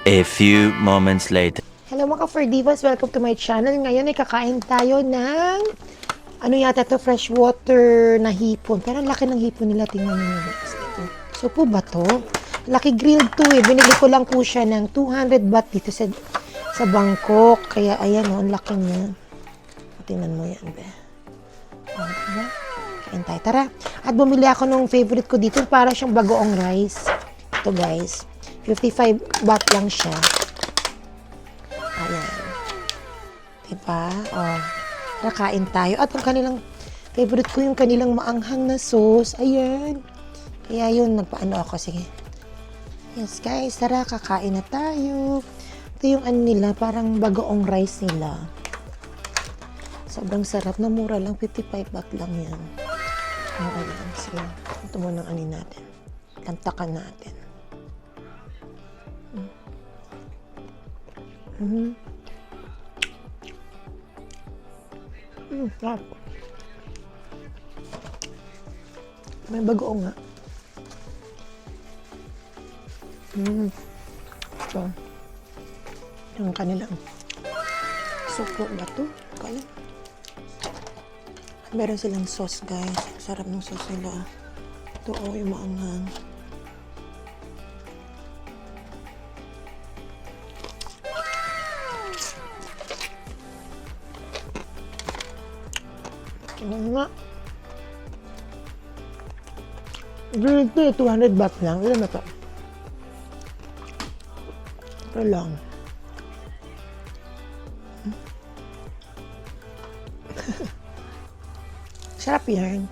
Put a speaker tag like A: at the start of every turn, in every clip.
A: A few moments later.
B: Hello mga Ferdivas, welcome to my channel. Ngayon ay kakain tayo ng ano yata to, freshwater na hipon. Pero ang laki ng hipon nila, tingnan niyo guys. Ito. So po ba to? Laki grilled to eh. Binili ko lang po siya ng 200 baht dito sa Bangkok. Kaya ayan o, ang laki niya. Tingnan mo yan, be. O, diba? Kain tayo. Tara. At bumili ako ng favorite ko dito. Para siyang bagoong rice. Ito guys. 55 baht lang siya. Ayan. Diba? O. Tara, kain tayo. At ang kanilang favorite ko yung kanilang maanghang na sauce. Ayan. Kaya yun, nagpaano ako. Sige. Yes guys, tara, kakain na tayo. Ito yung ano nila, parang bagoong rice nila. Sobrang sarap, na mura lang, 55 baht lang yan. O, ayan. Sige, ito muna ang anin natin. Lantakan natin. Sarap. May bagoong nga. Ito. Yung kanilang supo ba ito? Kaya. Meron silang sauce guys. Sarap ng sauce nila. Ito o, yung maanghang. Ano nga? Ito 200 baht lang. Ilan na ito? Ito lang. Sarap yan.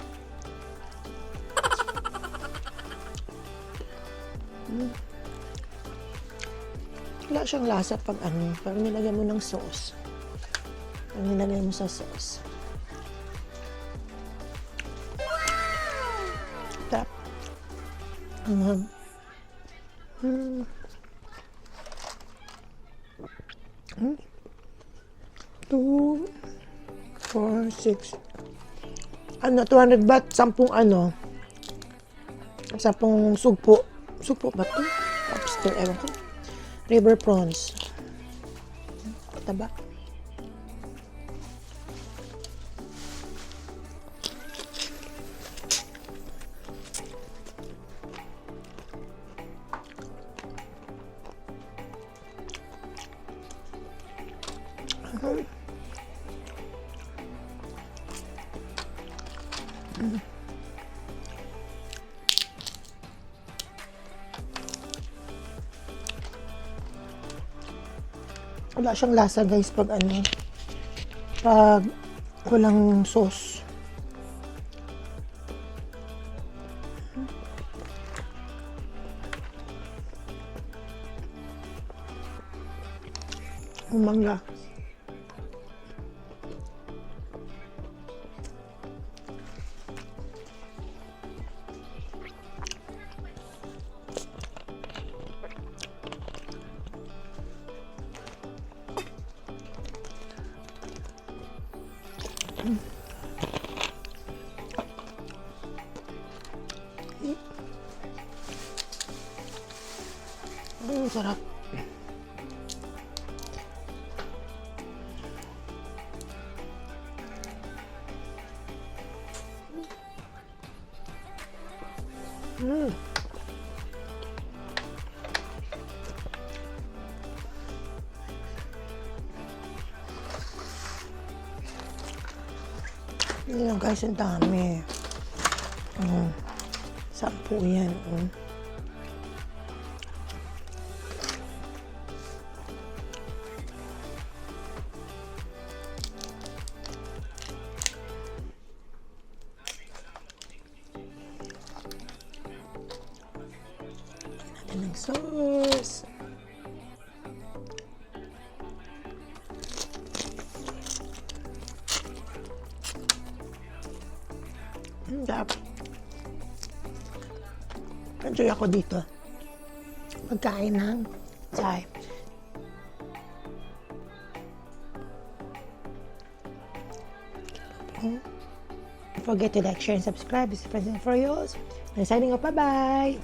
B: Wala siyang lasa pag ano, pag nilagyan mo ng sauce. Pag nilagyan mo sa sauce. Sarap. 2, 4, 6. Ano, 200 baht, 10 ano, 10 sugpo. Sugpo ba ito? Lobster, ewan ko. River prawns. Taba. Wala siyang lasa guys pag ano, pag walang sauce. Umangga. Sarap. Hindi lang guys, ang dami. 10 yan. Ng sauce. Enjoy ako dito. Pagkain ng Thai. Don't forget to like, share, and subscribe. This is President for yours. I'm signing off. Bye-bye.